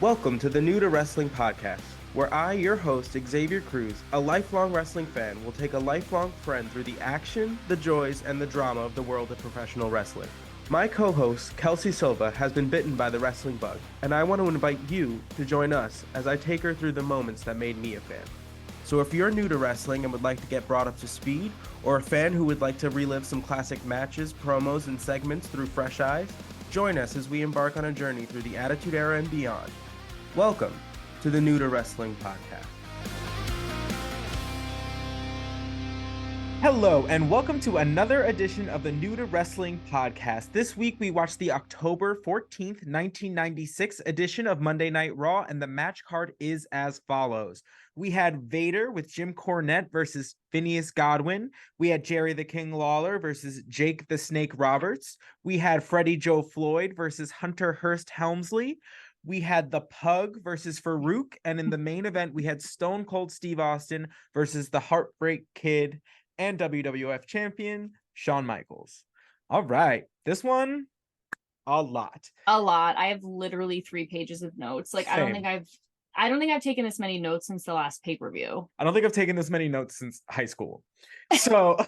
Welcome to the New to Wrestling podcast, where I, your host, Xavier Cruz, a lifelong wrestling fan, will take a lifelong friend through the action, the joys, and the drama of the world of professional wrestling. My co-host, Kelsey Silva, has been bitten by the wrestling bug, and I want to invite you to join us as I take her through the moments that made me a fan. So if you're new to wrestling and would like to get brought up to speed, or a fan who would like to relive some classic matches, promos, and segments through fresh eyes, join us as we embark on a journey through the Attitude Era and beyond. Welcome to the New to Wrestling podcast. Hello, and welcome to another edition of the New to Wrestling podcast. This week, we watched the October 14th, 1996 edition of Monday Night Raw, and the match card is as follows. We had Vader with Jim Cornette versus Phineas Godwinn. We had Jerry the King Lawler versus Jake the Snake Roberts. We had Freddie Joe Floyd versus Hunter Hearst Helmsley. We had the Pug versus Faarooq, and in the main event, we had Stone Cold Steve Austin versus the Heartbreak Kid and WWF champion Shawn Michaels. All right, this one, a lot. I have literally 3 pages of notes. Like, Same. I don't think I've taken this many notes since the last pay-per-view. I don't think I've taken this many notes since high school. So,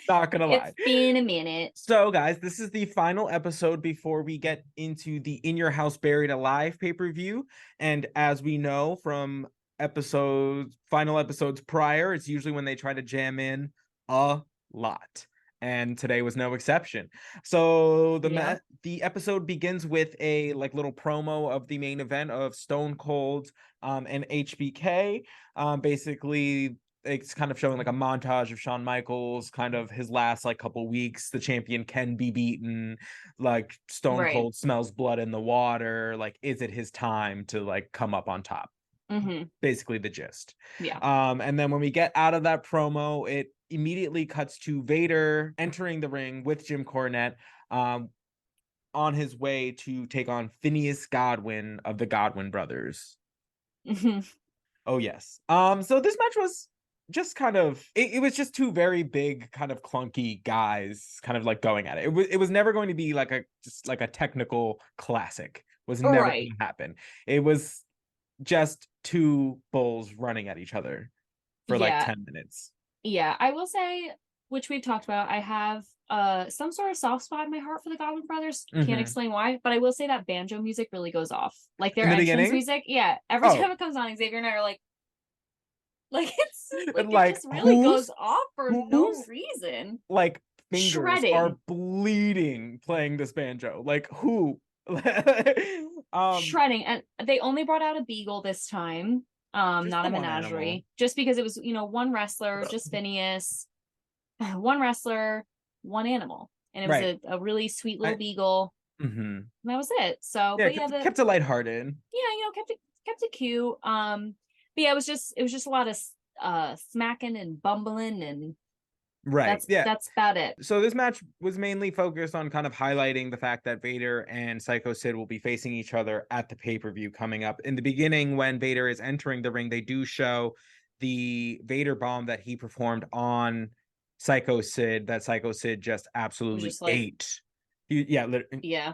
not gonna lie. It's been a minute. So, guys, this is the final episode before we get into the In Your House Buried Alive pay-per-view. And as we know from final episodes prior, it's usually when they try to jam in a lot. And today was no exception. So the episode begins with a little promo of the main event of Stone Cold and HBK. Basically, it's kind of showing like a montage of Shawn Michaels, kind of his last couple weeks. The champion can be beaten. Like Stone Cold smells blood in the water. Like, is it his time to come up on top? Mm-hmm. Basically the gist. Yeah. And then when we get out of that promo, it immediately cuts to Vader entering the ring with Jim Cornette, on his way to take on Phineas Godwinn of the Godwinn brothers. Mm-hmm. Oh yes. So this match was just kind of it was just 2 very big, kind of clunky guys kind of going at it. It was never going to be a technical classic. It was never going to happen. It was just 2 bulls running at each other for 10 minutes. Yeah, I will say, which we've talked about, I have some sort of soft spot in my heart for the Godwinn brothers. Can't explain why, but I will say that banjo music really goes off. Like their entrance music. Yeah. Every time it comes on, Xavier and I are like it's it just really goes off for no reason. Like fingers shredding. Are bleeding playing this banjo. Like who? Shredding. And they only brought out a beagle this time. Not a menagerie. Just because it was, one wrestler, just Phineas. One wrestler, one animal. And it was a really sweet little beagle. Mm-hmm. And that was it. So yeah, kept it lighthearted. Yeah, kept it cute. But yeah, it was just a lot of smacking and bumbling and that's about it. So this match was mainly focused on kind of highlighting the fact that Vader and Psycho Sid will be facing each other at the pay-per-view coming up. In the beginning, when Vader is entering the ring, they do show the Vader bomb that he performed on Psycho Sid, that Psycho Sid just absolutely ate. Yeah.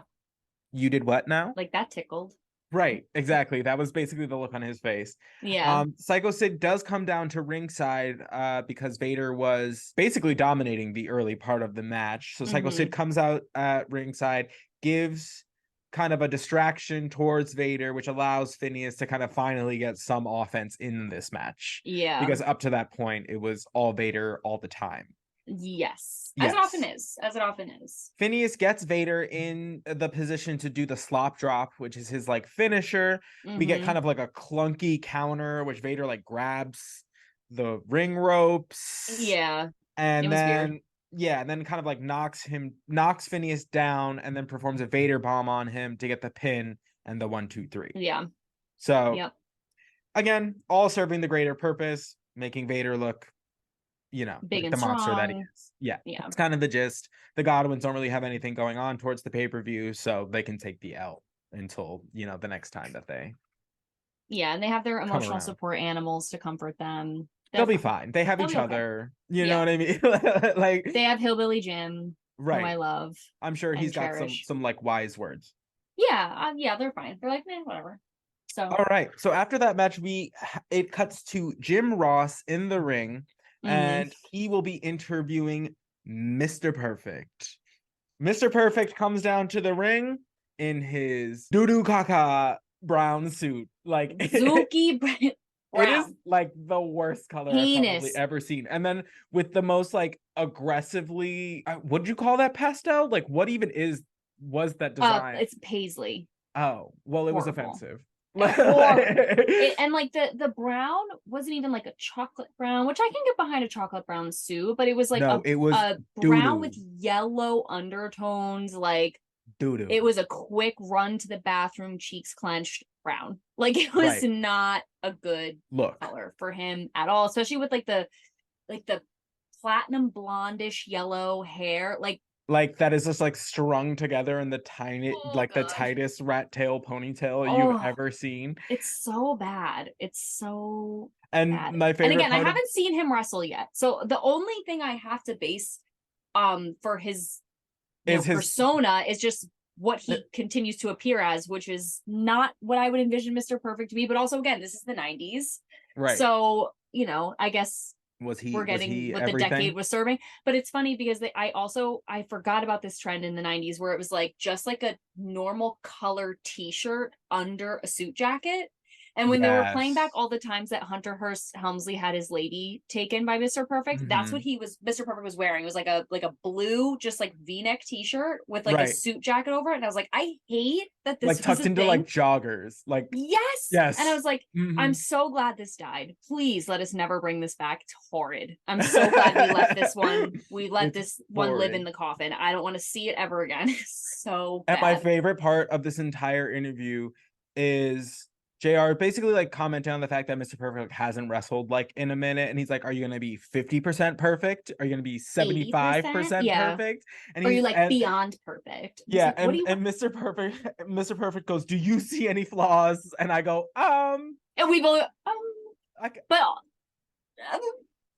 You did what now? Like that tickled. Right, exactly. That was basically the look on his face. Yeah. Psycho Sid does come down to ringside because Vader was basically dominating the early part of the match. So Psycho Sid comes out at ringside, gives kind of a distraction towards Vader, which allows Phineas to kind of finally get some offense in this match. Yeah. Because up to that point, it was all Vader all the time. Yes. As it often is. Phineas gets Vader in the position to do the slop drop, which is his finisher. We get kind of a clunky counter, which Vader grabs the ring ropes. Yeah. And then and then kind of knocks Phineas down and then performs a Vader bomb on him to get the pin and the 1, 2, 3. Yeah. So again, all serving the greater purpose, making Vader look big and the monster strong. that he is. Yeah. That's kind of the gist. The Godwinns don't really have anything going on towards the pay-per-view, so they can take the L until, the next time that they and they have their emotional support animals to comfort them. They'll be fine. They have each other. You know what I mean? They have Hillbilly Jim, who I love. I'm sure he's got some wise words. Yeah, they're fine. They're like, man, whatever. So all right. So after that match, it cuts to Jim Ross in the ring, and he will be interviewing Mr. Perfect. Mr. Perfect comes down to the ring in his doo-doo caca brown suit. Like Zuki Brown. It is like the worst color I've probably ever seen. And then with the most like aggressively, what'd you call that pastel? Like what even was that design? It's paisley. Oh, well, it was offensive. And like the brown wasn't even like a chocolate brown, which I can get behind a chocolate brown suit, but it was like it was a brown with yellow undertones. Like doo-doo. It was a quick run to the bathroom, cheeks clenched, brown. Like it was not a good color for him at all, especially with like the platinum blondish yellow hair. Like that is just like strung together in the the tightest rat tail ponytail you've ever seen. It's so bad. It's so bad. My favorite. And again, I haven't seen him wrestle yet. So the only thing I have to base for his persona is just what he continues to appear as, which is not what I would envision Mr. Perfect to be. But also, again, this is the 90s. Right. So, I guess we're getting what the decade was serving. But it's funny because I forgot about this trend in the 90s where it was like just like a normal color t-shirt under a suit jacket. And when they were playing back all the times that Hunter Hearst Helmsley had his lady taken by Mr. Perfect, that's what Mr. Perfect was wearing. It was like a blue, just like V-neck t-shirt with like a suit jacket over it. And I was like, I hate that this like tucked into like joggers. Like yes. And I was like, I'm so glad this died. Please let us never bring this back. It's horrid. I'm so glad we left this one. We let this one live in the coffin. I don't want to see it ever again. So bad. And my favorite part of this entire interview is JR basically like commenting on the fact that Mr. Perfect hasn't wrestled like in a minute, and he's like, "Are you gonna be 50% perfect? Are you gonna be 75% perfect? And are you like beyond perfect?" Yeah, like, and Mr. Perfect goes, "Do you see any flaws?" And I go, and we both but I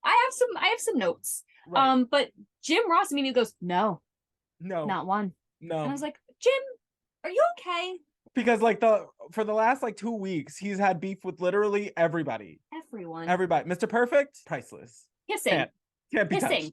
have some notes. Right. But Jim Ross immediately goes, "No, not one." No, and I was like, "Jim, are you okay?" Because like for the last like 2 weeks, he's had beef with literally everybody. Everybody. Mr. Perfect, priceless. Kissing. Can't be touched.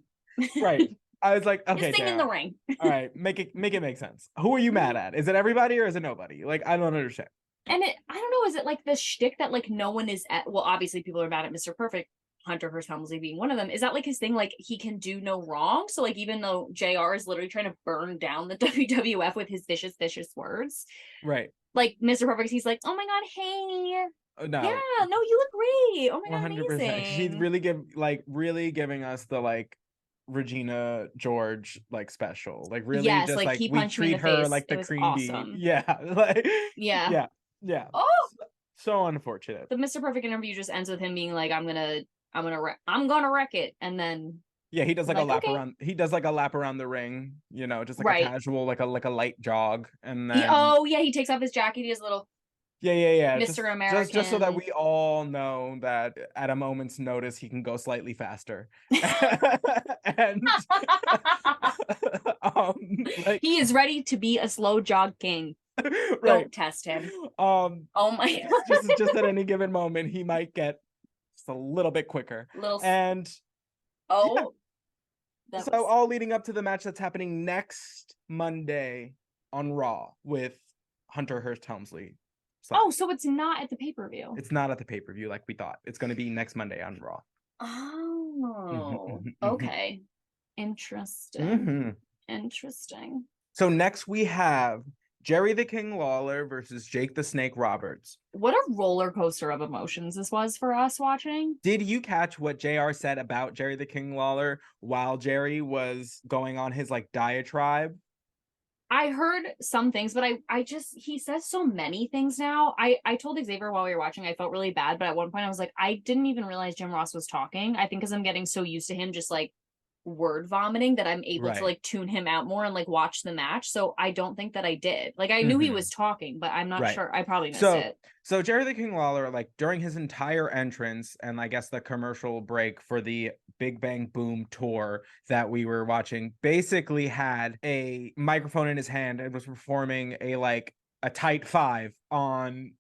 Right. I was like, okay, Kissing in the ring. All right, make it make sense. Who are you mad at? Is it everybody or is it nobody? Like, I don't understand. And I don't know, is it like the shtick that like no one is at? Well, obviously people are mad at Mr. Perfect, Hunter Hearst Helmsley being one of them. Is that like his thing? Like he can do no wrong. So like even though JR is literally trying to burn down the WWF with his vicious words, right? Like Mr. Perfect, he's like, "Oh my god, hey, no, yeah, no, you look great. Oh my god, 100%. Amazing." She's really giving us the like Regina George like special, like really just like we treat her like the cream bee. Yeah, like yeah. Oh, so unfortunate. The Mr. Perfect interview just ends with him being like, I'm gonna wreck it, and then he does like a lap around. He does like a lap around the ring, just like a casual, like a light jog, and then he takes off his jacket. He has a little Mr. American, just so that we all know that at a moment's notice he can go slightly faster. And he is ready to be a slow jog king. Right. Don't test him. Oh my god. Just at any given moment he might get just a little bit quicker. So all leading up to the match that's happening next Monday on Raw with Hunter Hearst Helmsley. So it's not at the pay-per-view. It's not at the pay-per-view like we thought. It's going to be next Monday on Raw. Oh, okay. Interesting. Interesting. So next we have Jerry the King Lawler versus Jake the Snake Roberts. What a roller coaster of emotions this was for us watching. Did you catch what JR said about Jerry the King Lawler while Jerry was going on his like diatribe? I heard some things, but he says so many things now. I told Xavier while we were watching, I felt really bad, but at one point I was like, I didn't even realize Jim Ross was talking. I think because I'm getting so used to him just like word vomiting that I'm able to like tune him out more and like watch the match. So I don't think that I did. Like I knew he was talking, but I'm not sure. I probably missed it. So Jerry the King Lawler, like during his entire entrance and I guess the commercial break for the Big Bang Boom tour that we were watching, basically had a microphone in his hand and was performing a like a tight 5 on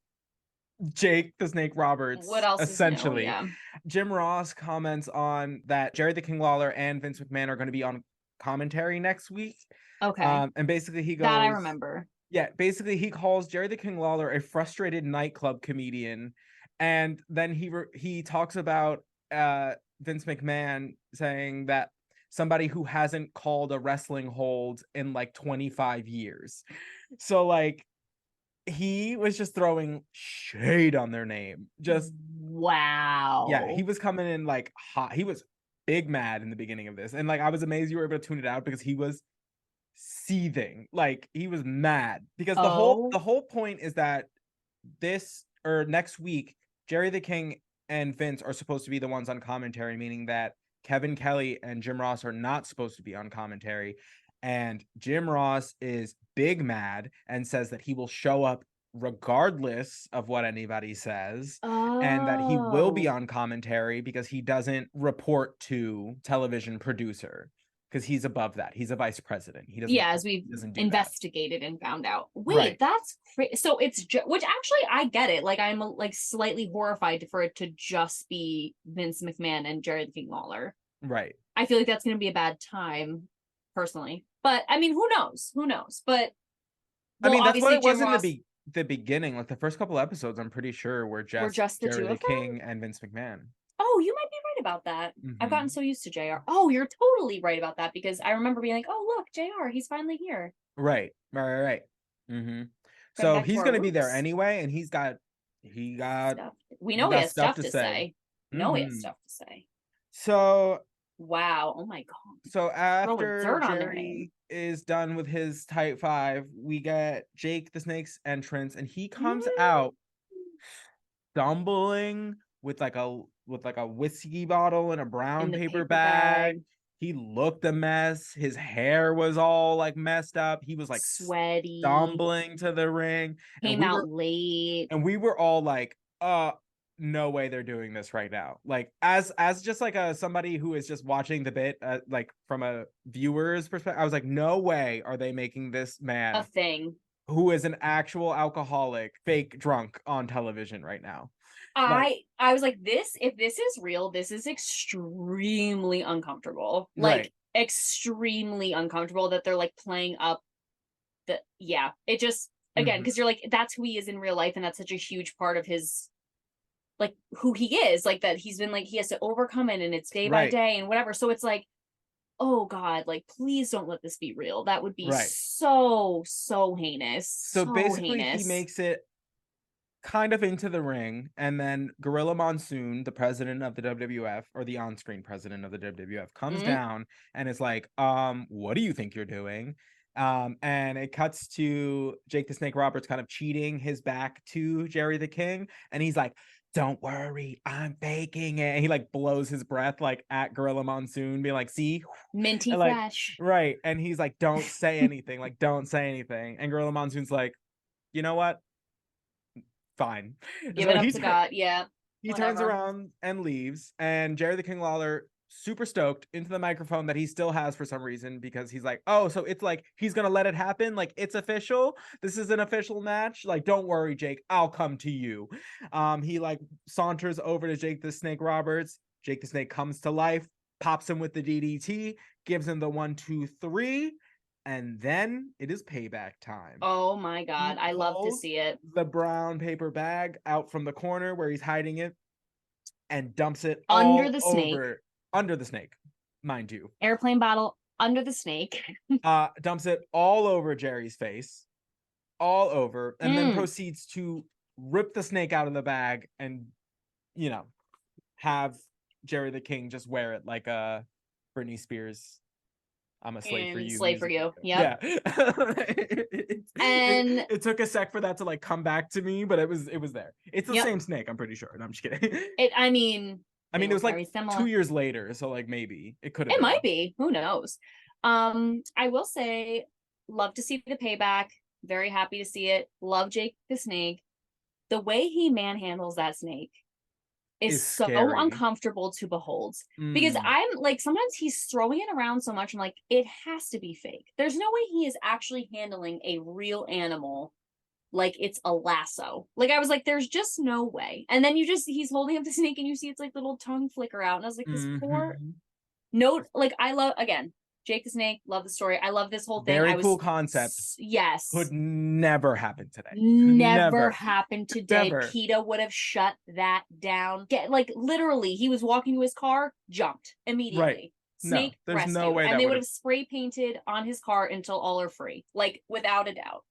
Jake the Snake Roberts. What else essentially is new? Yeah. Jim Ross comments on that Jerry the King Lawler and Vince McMahon are going to be on commentary next week. Okay. And basically he goes, that I remember. Yeah, basically he calls Jerry the King Lawler a frustrated nightclub comedian, and then he talks about Vince McMahon saying that somebody who hasn't called a wrestling hold in like 25 years. So like he was just throwing shade on their name. Just wow. Yeah, he was coming in like hot. He was big mad in the beginning of this, and like I was amazed you were able to tune it out because he was seething. Like he was mad because the whole point is that this or next week Jerry the King and Vince are supposed to be the ones on commentary, meaning that Kevin Kelly and Jim Ross are not supposed to be on commentary. And Jim Ross is big mad and says that he will show up regardless of what anybody says, and that he will be on commentary because he doesn't report to television producer because he's above that. He's a vice president. He doesn't. Yeah, as we've investigated and found out. Wait, right. That's crazy. So it's which actually I get it. Like I'm like slightly horrified for it to just be Vince McMahon and Jerry the King Lawler. Right. I feel like that's going to be a bad time, personally. But I mean, who knows? Who knows? But well, I mean, that's what it was in the beginning. Like the first couple episodes, I'm pretty sure were just the Jerry two the of them? King and Vince McMahon. Oh, you might be right about that. I've gotten so used to JR. Oh, you're totally right about that because I remember being like, oh, look, JR, he's finally here. Right. So he's going to be there anyway, and he got stuff. We know he has stuff to say. No, he has stuff to say. So wow. Oh my God. So after Jerry is done with his tight 5, we get Jake the Snake's entrance, and he comes out stumbling with like a whiskey bottle and a brown paper bag. He looked a mess. His hair was all like messed up. He was like sweaty, stumbling to the ring. Came out late. And we were all like, no way they're doing this right now. Like as just like somebody who is just watching the bit like from a viewer's perspective, I was like, no way are they making this man a thing who is an actual alcoholic fake drunk on television right now. I was like, if this is real, this is extremely uncomfortable. Like extremely uncomfortable that they're like playing up it just again because you're like, that's who he is in real life, and that's such a huge part of his like who he is, like that he's been like he has to overcome it, and it's day by day and whatever. So it's like, oh God, like please don't let this be real. That would be so heinous. So basically he makes it kind of into the ring, and then Gorilla Monsoon, the president of the WWF, or the on-screen president of the WWF, comes down and is like, what do you think you're doing? And it cuts to Jake the Snake Roberts kind of cheating his back to Jerry the King, and he's like, don't worry, I'm faking it. And he like blows his breath like at Gorilla Monsoon, being like, see, minty and, like, fresh. Right. And he's like, don't say anything, like don't say anything. And Gorilla Monsoon's like, you know what? Fine. Give it up to God. Yeah. He turns around and leaves, and Jerry the King Lawler, super stoked, into the microphone that he still has for some reason, because he's like, oh, so it's like he's gonna let it happen, like it's official, this is an official match, like don't worry, Jake, I'll come to you. He like saunters over to Jake the Snake Roberts. Jake the Snake comes to life, pops him with the DDT, gives him the 1, 2, 3, and then it is payback time. Oh my God, I love to see it. The brown paper bag out from the corner where he's hiding it and dumps it under the snake. Under the snake, mind you. Airplane bottle under the snake. Dumps it all over Jerry's face, all over, and then proceeds to rip the snake out of the bag and, you know, have Jerry the King just wear it like a Britney Spears I'm a slave for you. Slave for you. Yep. Yeah. And it took a sec for that to like come back to me, but it was there. It's the same snake, I'm pretty sure. No, I'm just kidding. I mean, it was like similar. 2 years later, so like maybe it could have. It might be. Who knows? I will say, love to see the payback. Very happy to see it. Love Jake the Snake. The way he manhandles that snake is so scary. Uncomfortable to behold, because I'm like, sometimes he's throwing it around so much, I'm like, it has to be fake. There's no way he is actually handling a real animal like it's a lasso. Like I was like, there's just no way. And then he's holding up the snake and you see it's like little tongue flicker out. And I was like, this poor note. Like I love, again, Jake the Snake, love the story. I love this whole thing. Very cool concept. Yes. Could never happen today. Never happen today. Never. PETA would have shut that down. Like literally, he was walking to his car, jumped immediately. Right. Snake rescue. No way. And they would have spray painted on his car until all are free. Like without a doubt.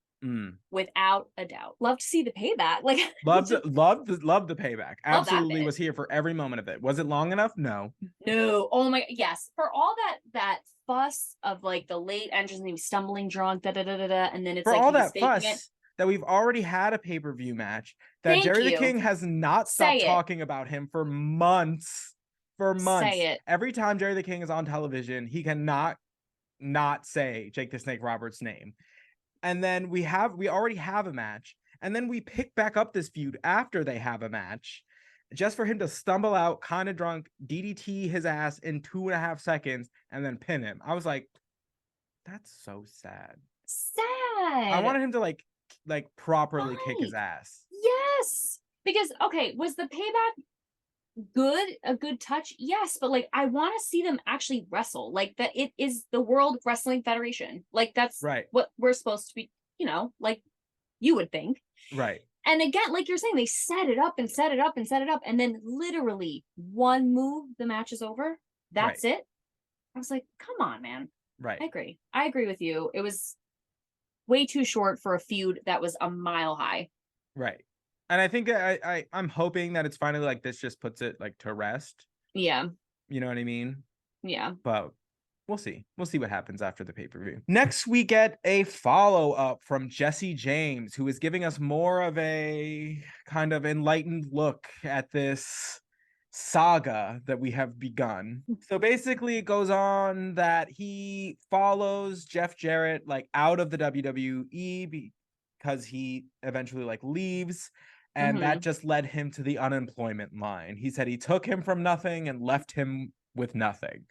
Without a doubt. Love to see the payback. Like love the payback. Absolutely was here for every moment of it. Was it long enough? No. Oh my, yes. For all that fuss of like the late entrance and he was stumbling drunk, and then it's for like all that fuss that we've already had a pay-per-view match that Jerry the King has not stopped talking about him for months. Say it. Every time Jerry the King is on television, he cannot not say Jake the Snake Roberts' name. And then we already have a match. And then we pick back up this feud after they have a match, just for him to stumble out kind of drunk, DDT his ass in 2.5 seconds, and then pin him. I was like, that's so sad. I wanted him to like properly kick his ass. Yes. Because, okay, was the payback a good touch? Yes, but like I want to see them actually wrestle. Like that it is the World Wrestling Federation. Like that's right. What we're supposed to be, like you would think. Right. And again, like you're saying, they set it up and set it up and set it up, and then literally one move, the match is over. That's it. I was like, come on, man. Right. I agree with you. It was way too short for a feud that was a mile high. Right. And I think I'm hoping that it's finally like this just puts it like to rest. Yeah. You know what I mean? Yeah. But we'll see. We'll see what happens after the pay-per-view. Next, we get a follow-up from Jesse James, who is giving us more of a kind of enlightened look at this saga that we have begun. So basically it goes on that he follows Jeff Jarrett like out of the WWE because he eventually like leaves. And that just led him to the unemployment line. He said he took him from nothing and left him with nothing.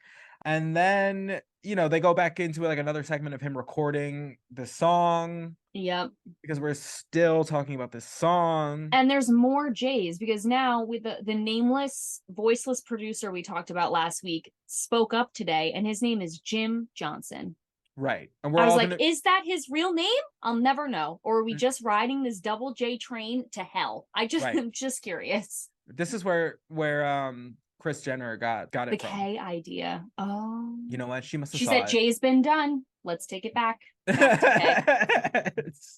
And then, they go back into like another segment of him recording the song. Yep. Because we're still talking about this song. And there's more J's because now with the nameless, voiceless producer we talked about last week spoke up today, and his name is Jim Johnson. Right. And I was like, is that his real name? I'll never know. Or are we just riding this double J train to hell? I'm just curious. This is where Kris Jenner got it the from. K idea. Oh. You know what? She said J's been done. Let's take it back.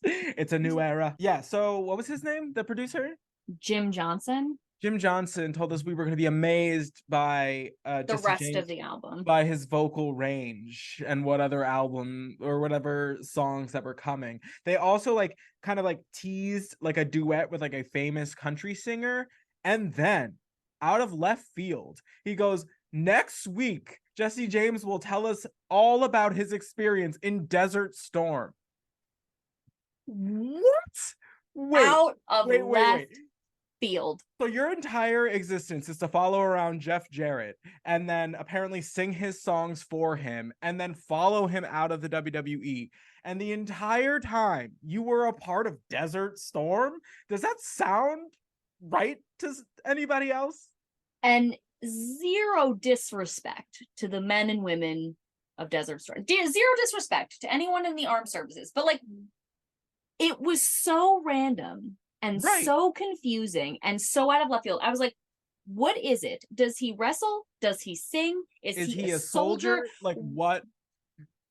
It's a new era. Yeah. So what was his name? The producer? Jim Johnson. Jim Johnson told us we were going to be amazed by the rest of the album, by his vocal range and what other album or whatever songs that were coming. They also like kind of like teased like a duet with like a famous country singer, and then out of left field he goes, next week Jesse James will tell us all about his experience in Desert Storm. What? Wait. Field. So your entire existence is to follow around Jeff Jarrett and then apparently sing his songs for him and then follow him out of the WWE. And the entire time you were a part of Desert Storm? Does that sound right to anybody else? And zero disrespect to the men and women of Desert Storm. Zero disrespect to anyone in the armed services. But like, it was so random. And so confusing and so out of left field. I was like, what is it? Does he wrestle? Does he sing? Is he a soldier? Like what?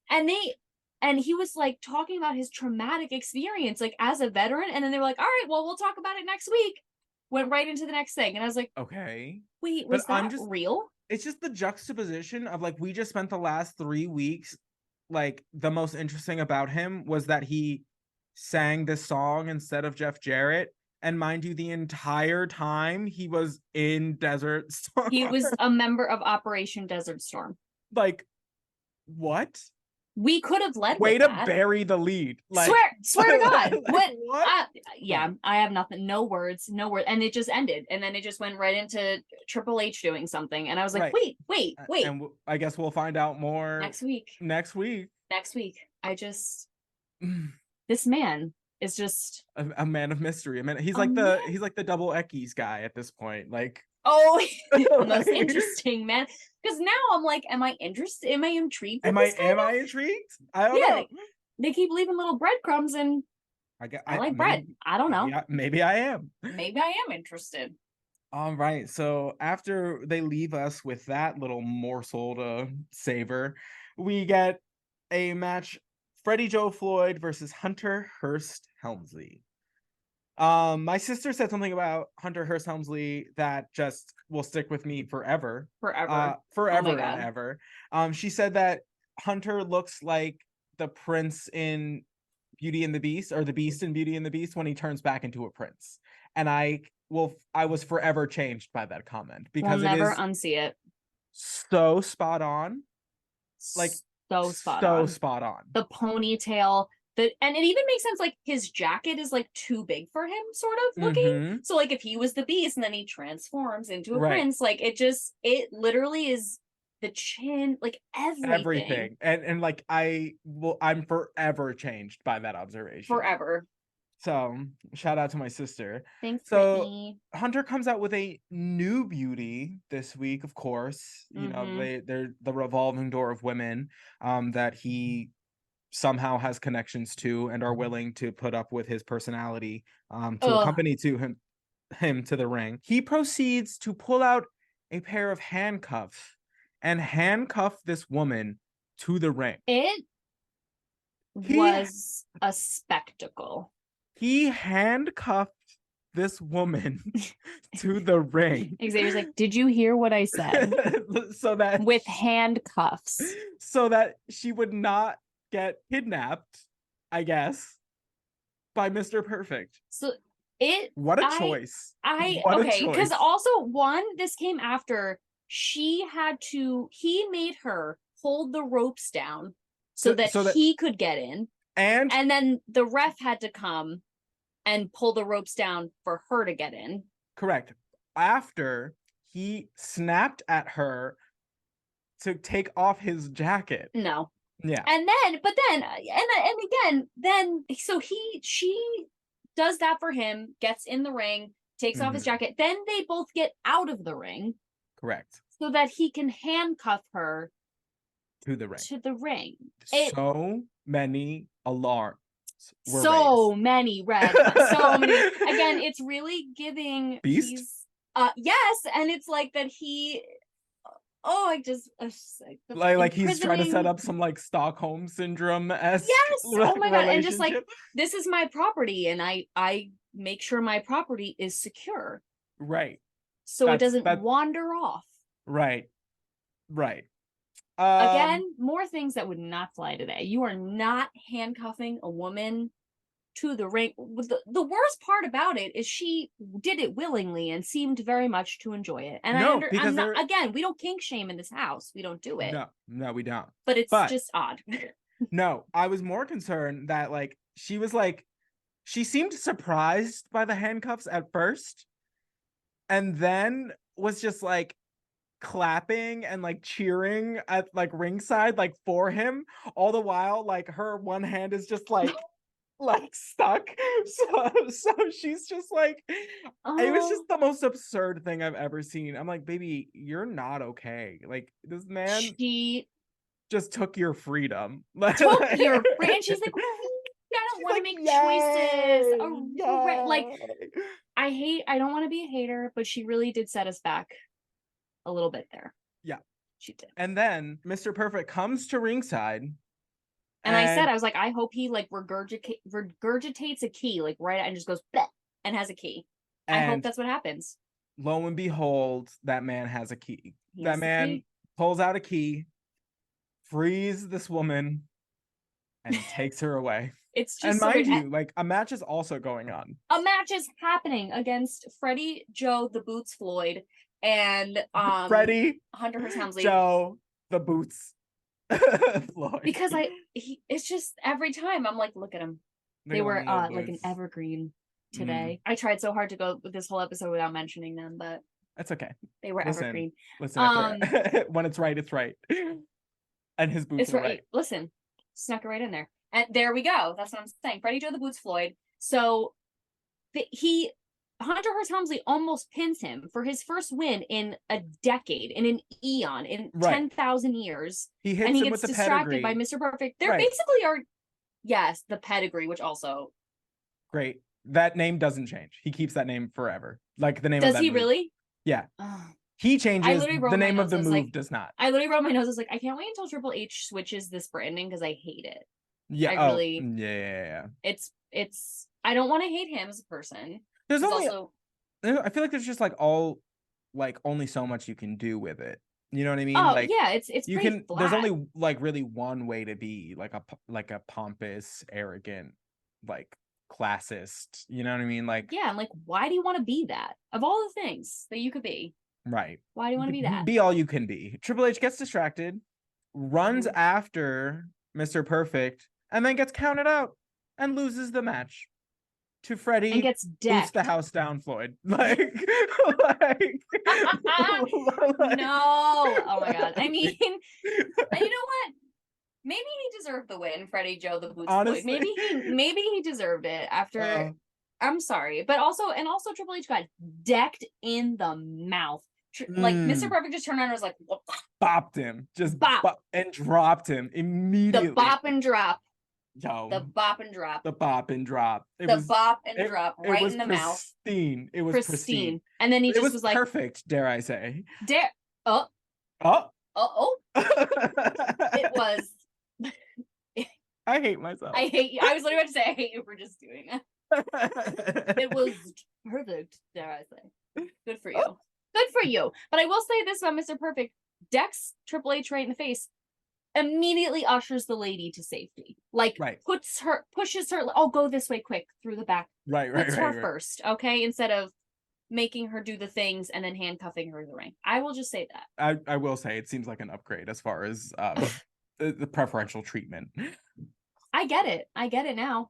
And he was like talking about his traumatic experience, like as a veteran. And then they were like, all right, well, we'll talk about it next week. Went right into the next thing. And I was like, okay. Wait, was that real? It's just the juxtaposition of like, we just spent the last 3 weeks, like the most interesting about him was that he sang this song instead of Jeff Jarrett, and mind you, the entire time he was in Desert Storm. He was a member of Operation Desert Storm. Like, what? We could have led way with to that. Bury the lead. Like, swear to God. Like, what? I have nothing. No words. And it just ended. And then it just went right into Triple H doing something. And I was like, wait. And I guess we'll find out more next week. I just... This man is just a man of mystery. He's like the double Ekis guy at this point. Like, oh, the most interesting man. Because now I'm like, am I interested? Am I intrigued? Am I intrigued? I don't know. They keep leaving little breadcrumbs, and I like bread. I don't know. Maybe I am. Maybe I am interested. All right. So after they leave us with that little morsel to savor, we get a match: Freddie Joe Floyd versus Hunter Hearst Helmsley. My sister said something about Hunter Hearst Helmsley that just will stick with me forever. Forever and ever. She said that Hunter looks like the prince in Beauty and the Beast, or the Beast in Beauty and the Beast, when he turns back into a prince. And I was forever changed by that comment, because we'll never unsee it. So spot on. Like, so spot on. The ponytail, and it even makes sense, like his jacket is like too big for him, sort of looking. So like if he was the Beast and then he transforms into a prince, like it literally is the chin, like everything. And like I'm forever changed by that observation. Forever. So shout out to my sister. Thanks. So Brittany. Hunter comes out with a new beauty this week, of course. You know, they're the revolving door of women that he somehow has connections to and are willing to put up with his personality to accompany him to the ring. He proceeds to pull out a pair of handcuffs and handcuff this woman to the ring. It was a spectacle. He handcuffed this woman to the ring. Xavier's like, did you hear what I said? So that with handcuffs. So that she would not get kidnapped, I guess, by Mr. Perfect. So what a choice. Because also this came after he made her hold the ropes down so that he could get in. And then the ref had to come and pull the ropes down for her to get in. Correct. After he snapped at her to take off his jacket. No. Yeah. So she does that for him, gets in the ring, takes off his jacket. Then they both get out of the ring. Correct. So that he can handcuff her to the ring. So many alarms. Many red. So many. Again, it's really giving Beast. Yes, and it's like that he. Like he's trying to set up some like Stockholm syndrome-esque. Yes. Oh my god! And just like, this is my property, and I make sure my property is secure. Right. So it doesn't wander off. Right. Again, more things that would not fly today. You are not handcuffing a woman to the ring. The worst part about it is she did it willingly and seemed very much to enjoy it. And again, we don't kink shame in this house. We don't do it. No, we don't. But it's just odd. No, I was more concerned that like she seemed surprised by the handcuffs at first, and then was just like clapping and like cheering at like ringside, like for him, all the while like her one hand is just like stuck. So she's just like, it was just the most absurd thing I've ever seen. I'm like, baby, you're not okay. Like, this man just took your freedom. And she's like, I don't want to make choices. Like, I don't want to be a hater, but she really did set us back a little bit there. Yeah, she did. And then Mr. Perfect comes to ringside, and I was like, I hope he like regurgitates a key, like right, and just goes bleh, and has a key. I hope that's what happens. Lo and behold, that man has a key. That man pulls out a key, frees this woman, and takes her away. It's just, and mind you, like a match is also going on. A match is happening against Freddie Joe the Boots Floyd and Freddie Hunter Hearst Helmsley. Joe the Boots Floyd. Because it's just every time I'm like, look at them. They were like an evergreen today. I tried so hard to go with this whole episode without mentioning them, but that's okay. They were evergreen. Listen, when it's right, it's right. And his boots are right. Listen, snuck it right in there. And there we go. That's what I'm saying. Freddie Joe the Boots Floyd So Hunter Hearst Helmsley almost pins him for his first win in a decade, in an eon, in 10,000 years. He hits him with the distracted pedigree by Mr. Perfect. There basically are, yes, the pedigree, which also great. That name doesn't change. He keeps that name forever. Like the name. Does he really? Yeah. He changes. The name of the move does not. I literally wrote my nose. I was like, I can't wait until Triple H switches this branding because I hate it. Yeah. I really. Yeah. It's. I don't want to hate him as a person. There's also. I feel like there's just like only so much you can do with it. You know what I mean? Oh yeah, it's you can. Flat. There's only like really one way to be like a pompous, arrogant, like classist. You know what I mean? Like yeah, I'm like, why do you want to be that? Of all the things that you could be, right? Why do you want to be that? Be all you can be. Triple H gets distracted, runs after Mr. Perfect, and then gets counted out and loses the match to Freddie and gets boots the house down Floyd. Like no. Oh my god. I mean, and you know what? Maybe he deserved the win, Freddie Joe the Boots Floyd. Maybe he deserved it after. I'm sorry, but also Triple H got decked in the mouth. Like Mr. Perfect just turned around and was like, what? Bopped him, just bop and dropped him immediately. The bop and drop. Yo, the bop and drop. The bop and drop. Bop and drop right in the mouth. It was pristine. And then he just was like perfect, dare I say. It was. I hate myself. I hate you. I was literally about to say I hate you for just doing that. It was perfect, dare I say. Good for you. Good for you. But I will say this about Mr. Perfect. Decks Triple H right in the face. Immediately ushers the lady to safety. Like pushes her, oh, go this way quick through the back. Puts her first, okay? Instead of making her do the things and then handcuffing her in the ring. I will just say that. I will say it seems like an upgrade as far as the preferential treatment. I get it now.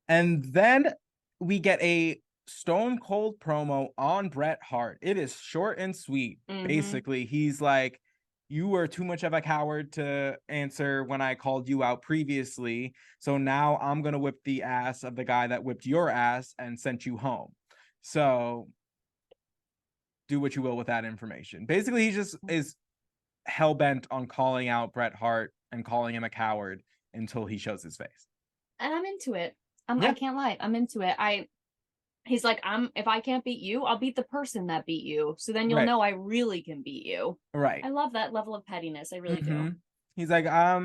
And then we get a Stone Cold promo on Bret Hart. It is short and sweet. Basically, he's like, you were too much of a coward to answer when I called you out previously. So now I'm going to whip the ass of the guy that whipped your ass and sent you home. So do what you will with that information. Basically, he just is hell-bent on calling out Bret Hart and calling him a coward until he shows his face. And I'm into it. I can't lie. I'm into it. He's like, if I can't beat you, I'll beat the person that beat you. So then you'll know I really can beat you. Right. I love that level of pettiness. I really do. He's like, I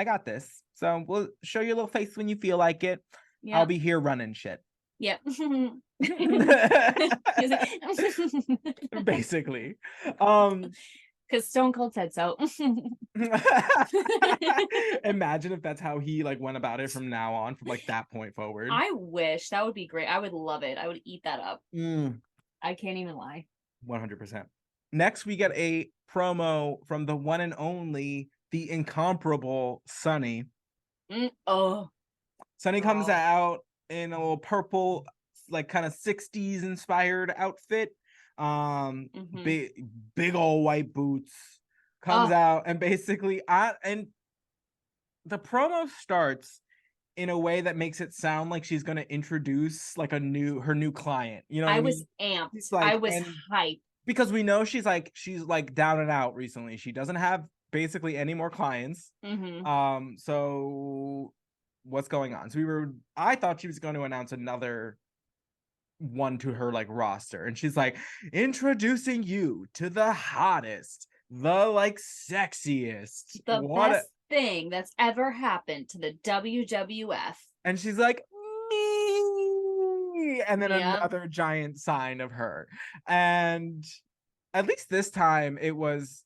got this. So we'll show your little face when you feel like it. Yep. I'll be here running shit. Yep. Basically. Because Stone Cold said so. Imagine if that's how he like went about it from now on, from like that point forward. I wish. That would be great. I would love it. I would eat that up. I can't even lie. 100%. Next, we get a promo from the one and only, the incomparable Sunny. Sunny comes out in a little purple, like kind of 60s inspired outfit. Big old white boots, comes out and basically and the promo starts in a way that makes it sound like she's going to introduce like her new client. You know what I was mean? amped. Like, I was hyped because we know she's down and out recently. She doesn't have basically any more clients. So what's going on? So I thought she was going to announce another one to her like roster, and she's like, introducing you to the hottest, the like sexiest, the best thing that's ever happened to the WWF. And she's like, me, and then another giant sign of her. And at least this time it was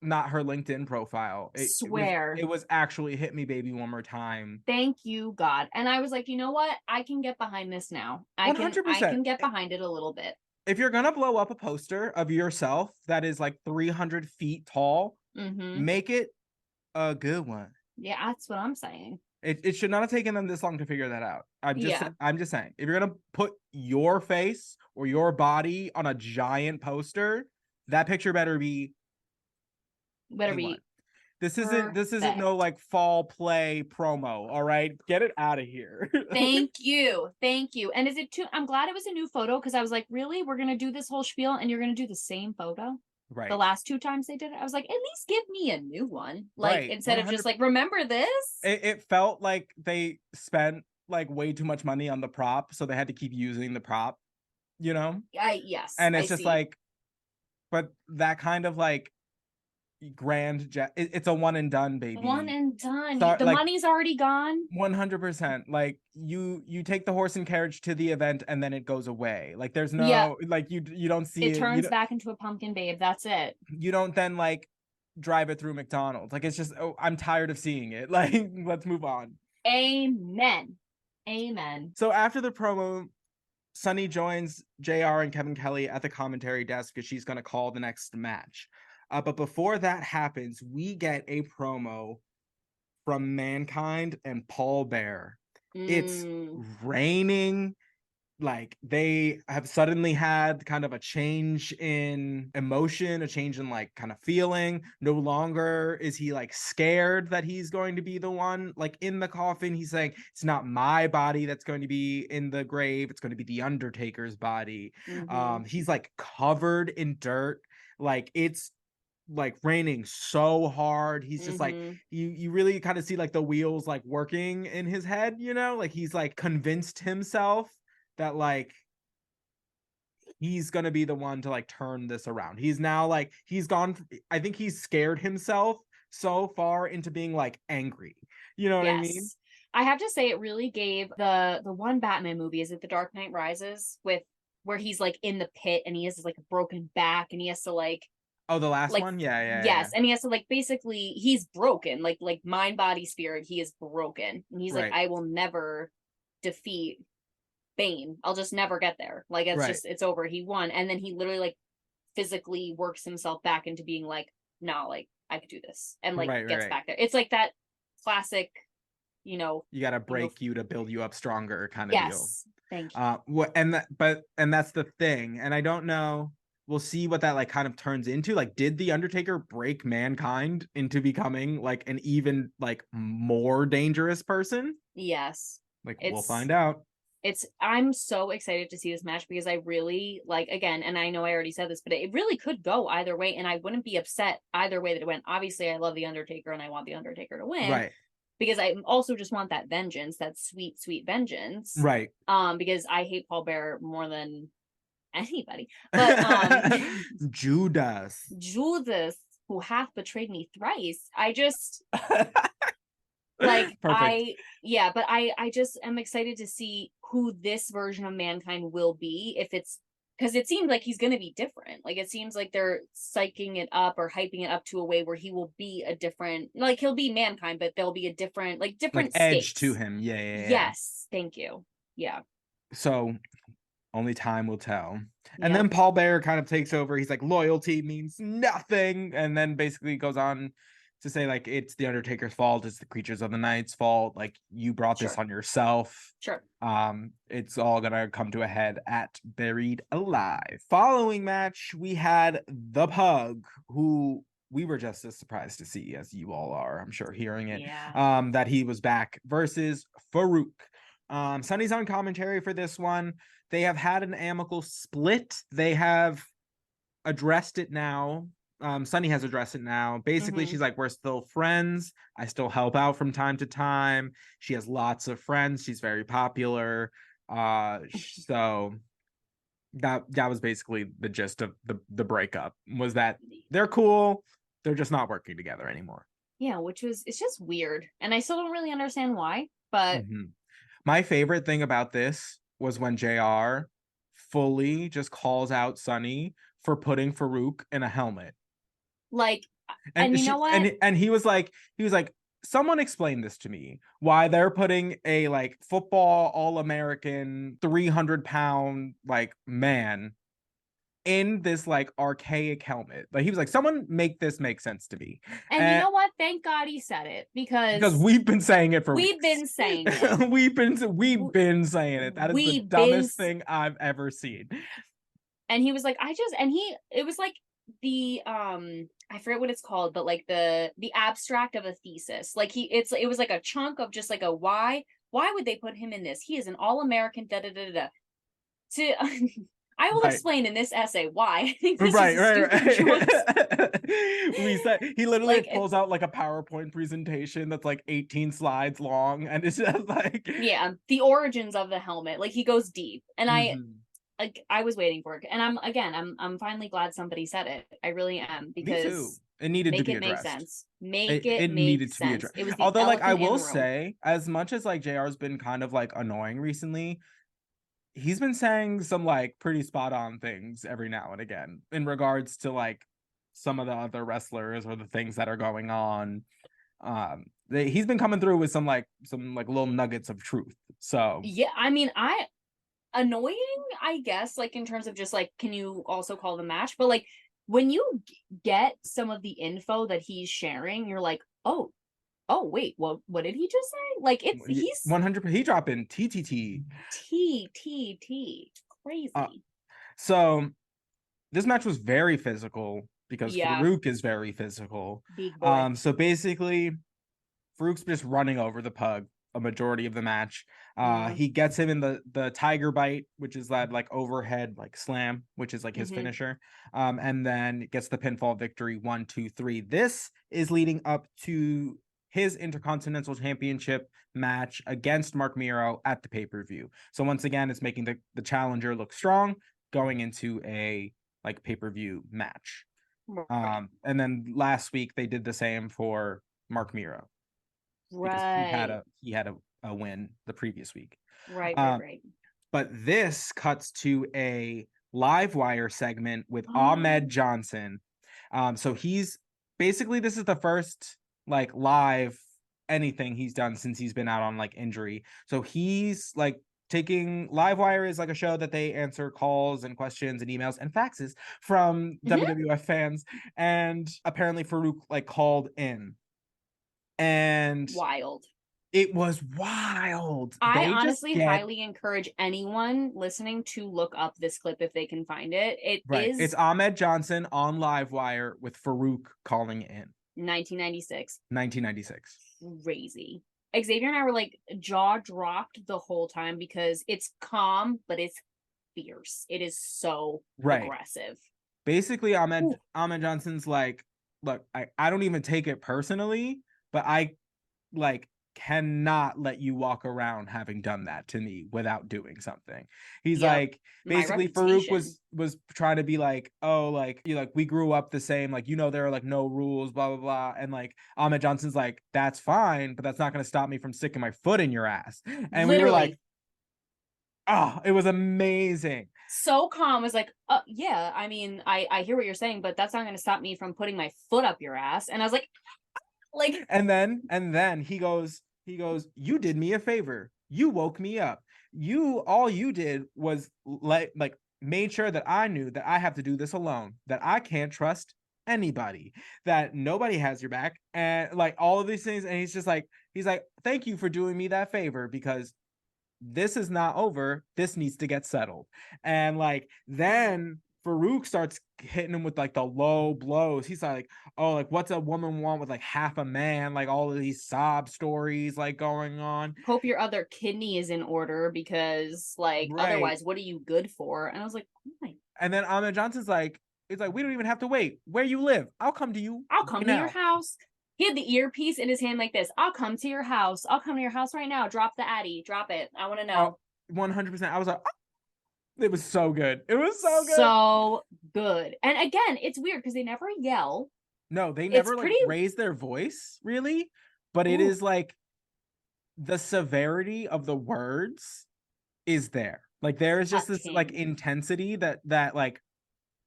not her LinkedIn profile. It was actually hit me baby one more time. Thank you, God. And I was like, you know what? I can get behind this now. 100%. I can get behind it a little bit. If you're gonna blow up a poster of yourself that is like 300 feet tall, make it a good one. Yeah, that's what I'm saying. It should not have taken them this long to figure that out. I'm just saying, if you're gonna put your face or your body on a giant poster, that picture better be This isn't no like fall play promo. All right, get it out of here. Thank you. And is it too? I'm glad it was a new photo because I was like, really, we're gonna do this whole spiel and you're gonna do the same photo. Right. The last 2 times they did it, I was like, at least give me a new one. Like right. instead 100%. Of just like, remember this? It felt like they spent like way too much money on the prop, so they had to keep using the prop. Yes. And it's just like, but that kind of like it's a one and done, baby. One and done. The like, money's already gone. 100%. Like you take the horse and carriage to the event and then it goes away. Like there's no like you don't see it. It turns back into a pumpkin babe. That's it. You don't then like drive it through McDonald's. Like it's just I'm tired of seeing it. Like let's move on. Amen. So after the promo, Sunny joins JR and Kevin Kelly at the commentary desk because she's gonna call the next match. But before that happens, we get a promo from Mankind and Paul Bear. It's raining. Like they have suddenly had kind of a change in emotion, a change in like kind of feeling. No longer is he like scared that he's going to be the one like in the coffin. He's saying it's not my body that's going to be in the grave. It's going to be the Undertaker's body. He's like covered in dirt. Like it's like raining so hard. He's just like you really kind of see like the wheels like working in his head, like he's like convinced himself that like he's gonna be the one to like turn this around. He's now like I think he's scared himself so far into being like angry, what I mean? I have to say it really gave the one Batman movie, is it The Dark Knight Rises, with where he's like in the pit and he has like a broken back and he has to like the last one? Yeah. Yes. And he has to like basically he's broken, like mind, body, spirit, he is broken. And he's like, I will never defeat Bane. I'll just never get there. Like it's just it's over. He won. And then he literally like physically works himself back into being like, nah, like I could do this. And like gets back there. It's like that classic, you gotta break you to build you up stronger kind of deal. Yes. Thank you. And that's the thing. And I don't know. We'll see what that like kind of turns into. Like, did the Undertaker break Mankind into becoming like an even like more dangerous person? Yes. Like we'll find out. I'm so excited to see this match because I really like, again, and I know I already said this, but it really could go either way. And I wouldn't be upset either way that it went. Obviously, I love the Undertaker and I want the Undertaker to win. Right. Because I also just want that vengeance, that sweet, sweet vengeance. Right. Because I hate Paul Bear more than anybody. But Judas, who hath betrayed me thrice. I just like perfect. But I just am excited to see who this version of Mankind will be, if it's because it seems like he's going to be different. Like it seems like they're psyching it up or hyping it up to a way where he will be a different, like he'll be Mankind, but there'll be a different edge to him. Yeah. Yes, thank you. Yeah. So only time will tell. And then Paul Bear kind of takes over. He's like, loyalty means nothing, and then basically goes on to say like it's the Undertaker's fault, it's the Creatures of the Night's fault, like you brought this on yourself. Sure. It's all gonna come to a head at Buried Alive. Following match, we had the Pug, who we were just as surprised to see as you all are, I'm sure, hearing it. That he was back, versus Faarooq. Sunny's on commentary for this one. They have had an amicable split. They have addressed it now. Sunny has addressed it now. Basically, she's like, we're still friends. I still help out from time to time. She has lots of friends. She's very popular. So that was basically the gist of the breakup, was that they're cool. They're just not working together anymore. Yeah, it's just weird. And I still don't really understand why, but my favorite thing about this was when JR fully just calls out Sunny for putting Faarooq in a helmet. Like, and you know what? And he was like, someone explain this to me, why they're putting a like football All-American 300-pound like man in this like archaic helmet. Like he was like, someone make this make sense to me. And you know what? Thank God he said it, because we've been saying it for weeks. Been saying it. we've been saying it. That is the dumbest thing I've ever seen. And he was like, it was like the I forget what it's called, but like the abstract of a thesis. Like it was like a chunk of just like a why would they put him in this? He is an all-American da da da da. To I will Right. explain in this essay why I think this Right, is a stupid choice. We said he literally Like, pulls out like a PowerPoint presentation that's like 18 slides long, and it's just like yeah, the origins of the helmet. Like he goes deep, and Mhm. I was waiting for it, and I'm finally glad somebody said it. I really am, Me too. because It needed to make be it make addressed. sense. Make It it make needed to be sense. addressed. It was the Although, like, I elephant in will the room. say, as much as like JR's been kind of like annoying recently, he's been saying some like pretty spot on things every now and again in regards to like some of the other wrestlers or the things that are going on. He's been coming through with some like little nuggets of truth. So Yeah, I mean, annoying, I guess, like in terms of just like, can you also call the match? But like when you get some of the info that he's sharing, you're like, oh wait, what did he just say? Like he's 100%, he dropping TTT. crazy. So this match was very physical because Yeah, Faarooq is very physical. big boy. So basically Farouk's just running over the pug a majority of the match. Mm-hmm. He gets him in the tiger bite, which is that like overhead like slam, which is like his Mm-hmm. finisher. And then gets the pinfall victory 1, 2, 3. This is leading up to his Intercontinental Championship match against Mark Miro at the pay-per-view. So once again, it's making the challenger look strong going into a like pay-per-view match. Right. And then last week they did the same for Mark Miro because Right. he had a win the previous week. Right. Right. Um, Right. but this cuts to a live wire segment with Ahmed Oh. Johnson. So he's basically, this is the first like live anything he's done since he's been out on like injury. So he's like taking Livewire is like a show that they answer calls and questions and emails and faxes from Mhm. WWF fans. And apparently Farouk like called in, and Wild. it was wild. I They just honestly get highly encourage anyone listening to look up this clip if they can find it. It right. It's is Ahmed Johnson on Livewire with Farouk calling in 1996. 1996. Crazy. Xavier and I were like jaw dropped the whole time because it's calm, but it's fierce. It is so Right. aggressive. Basically, Ooh. Ahmed Johnson's like, look, I don't even take it personally, but I like cannot let you walk around having done that to me without doing something. He's Yep. like, My basically Farouk reputation. was trying to be like, oh, like you like we grew up the same, like there are like no rules, blah blah blah. And like Ahmed Johnson's like, that's fine, but that's not gonna stop me from sticking my foot in your ass. And we were like, Literally. oh, it was amazing. So calm, was like, yeah, I mean, I hear what you're saying, but that's not gonna stop me from putting my foot up your ass. And I was like, And then he goes, you did me a favor. You woke me up. All you did was like made sure that I knew that I have to do this alone, that I can't trust anybody, that nobody has your back, and like all of these things. And he's like, thank you for doing me that favor, because this is not over. This needs to get settled. And like then Farouk starts hitting him with like the low blows. He's like, oh, like what's a woman want with like half a man? Like all of these sob stories like going on. hope your other kidney is in order, because like Right. otherwise, what are you good for? And I was like, oh my, And then Ahmed Johnson's like, it's like, we don't even have to wait. Where you live, I'll come to you I'll right come to your now. house. He had the earpiece in his hand like this. I'll come to your house. I'll come to your house right now. Drop the Addy. Drop it. I want to know. 100%. I was like, oh, it was so good. It was so good. So good. And again, it's weird because they never yell. No, they It's never like pretty. raise their voice, really. But it Ooh, is like the severity of the words is there. Like there is just this like touching. intensity that like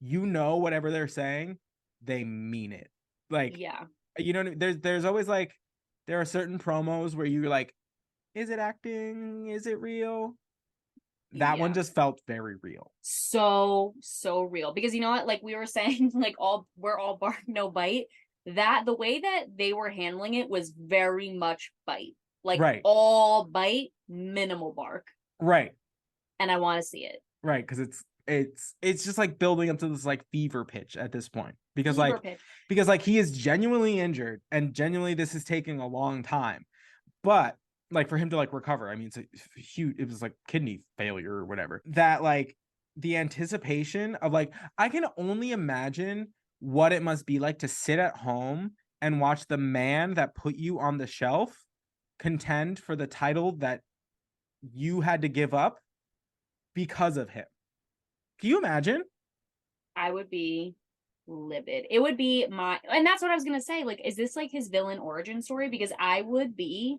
whatever they're saying, they mean it. Like Yeah. there's always like there are certain promos where you're like, is it acting? Is it real? That one Yeah. just felt very real. So real. Because you know what? Like we were saying, like we're all bark, no bite. That the way that they were handling it was very much bite. Like Right. all bite, minimal bark. Right. And I want to see it. Right. Because it's just like building up to this like fever pitch at this point because Fever like pitch. because like he is genuinely injured and genuinely this is taking a long time, but like for him to like recover, I mean it's a huge, it was like kidney failure or whatever, that like the anticipation of like I can only imagine what it must be like to sit at home and watch the man that put you on the shelf contend for the title that you had to give up because of him. Can you imagine? I would be livid. It would be and that's what I was gonna say. Like, is this like his villain origin story? Because I would be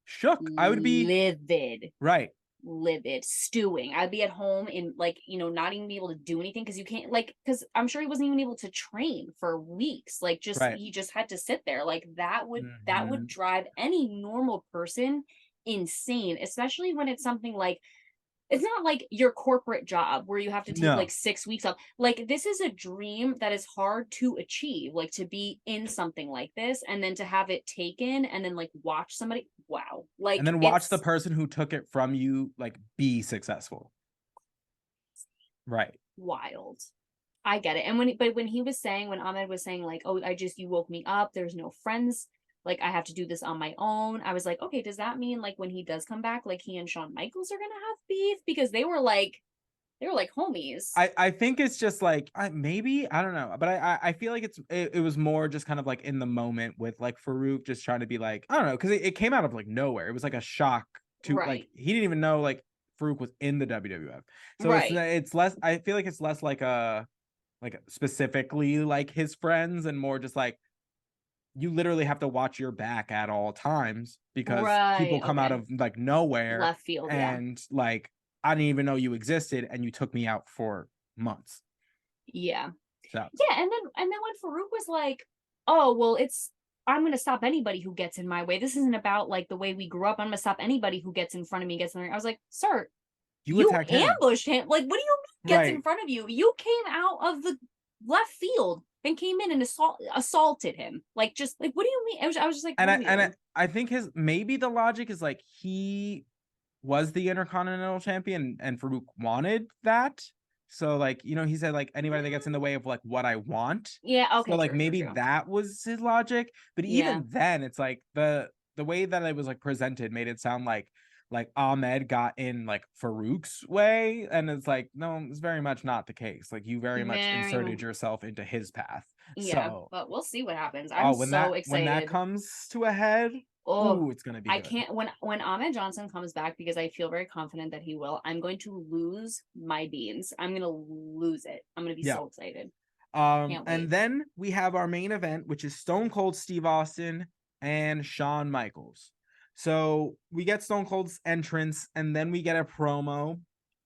shook. I would be livid. Right. Livid, stewing. I'd be at home in like, not even be able to do anything because you can't like, because I'm sure he wasn't even able to train for weeks. Like he just had to sit there. Like that would drive any normal person insane, especially when it's something like, it's not like your corporate job where you have to take like 6 weeks off. Like this is a dream that is hard to achieve, like to be in something like this and then to have it taken and then like watch somebody. Wow. Like, and then watch the person who took it from you like be successful. Right. Wild. I get it. And when Ahmed was saying like, oh, you woke me up, there's no friends, like I have to do this on my own, I was like, okay, does that mean like when he does come back, like he and Shawn Michaels are gonna have beef? Because they were like homies. I think it's just like maybe, I don't know, but I feel like it was more just kind of like in the moment with like Faarooq just trying to be like, I don't know, because it came out of like nowhere. It was like a shock to like he didn't even know like Faarooq was in the WWF. So it's less, I feel like it's less like like specifically like his friends and more just like you literally have to watch your back at all times because people come out of like nowhere, left field, and like I didn't even know you existed and you took me out for months. Yeah. So yeah, and then when Faarooq was like, oh well, I'm gonna stop anybody who gets in my way. This isn't about like the way we grew up. I'm gonna stop anybody who gets in front of me, gets in there. I was like, sir, you ambushed him. Like, what do you mean gets in front of you? You came out of the left field and came in and assaulted him. Like, just like, what do you mean? I was just like, I think maybe the logic is like he was the Intercontinental Champion and Faarooq wanted that. So like, he said like anybody that gets in the way of like what I want. Yeah, okay. So like maybe that was his logic. But even then it's like the way that it was like presented made it sound like Ahmed got in like Farouk's way, and it's like, no, it's very much not the case. Like you very much inserted yourself into his path. Yeah, so, but we'll see what happens. I'm so excited when that comes to a head. Oh, it's gonna be good. I can't when Ahmed Johnson comes back, because I feel very confident that he will. I'm going to lose my beans. I'm gonna lose it. I'm gonna be so excited. And then we have our main event, which is Stone Cold Steve Austin and Shawn Michaels. So we get Stone Cold's entrance, and then we get a promo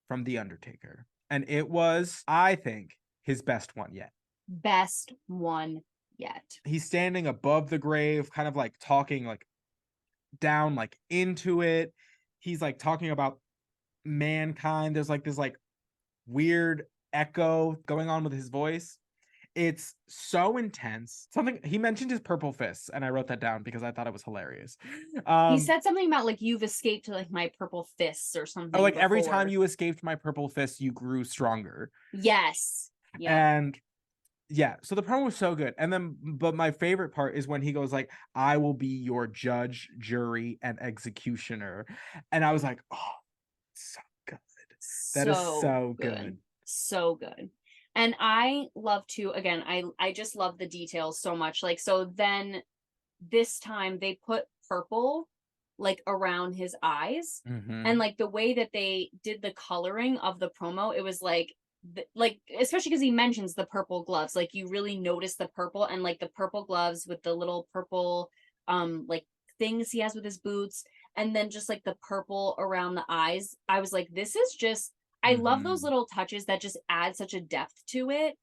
from The Undertaker. And it was, I think, his best one yet. Best one yet. He's standing above the grave, kind of like talking like down like into it. He's like talking about mankind. There's like this like weird echo going on with his voice. It's so intense. Something he mentioned his purple fists, and I wrote that down because I thought it was hilarious. He said something about like you've escaped like my purple fists or something. Oh, like every time you escaped my purple fists, you grew stronger. Yes. Yeah. And yeah, so the promo was so good. And then, but my favorite part is when he goes like, I will be your judge, jury, and executioner. And I was like, oh, so good. That is so good. So good. And I love to, again, I just love the details so much. Like, so then this time they put purple like around his eyes. Mm-hmm. And like the way that they did the coloring of the promo, it was like especially because he mentions the purple gloves, like you really notice the purple, and like the purple gloves with the little purple like things he has with his boots, and then just like the purple around the eyes. I was like, this is just, I love those little touches that just add such a depth to it.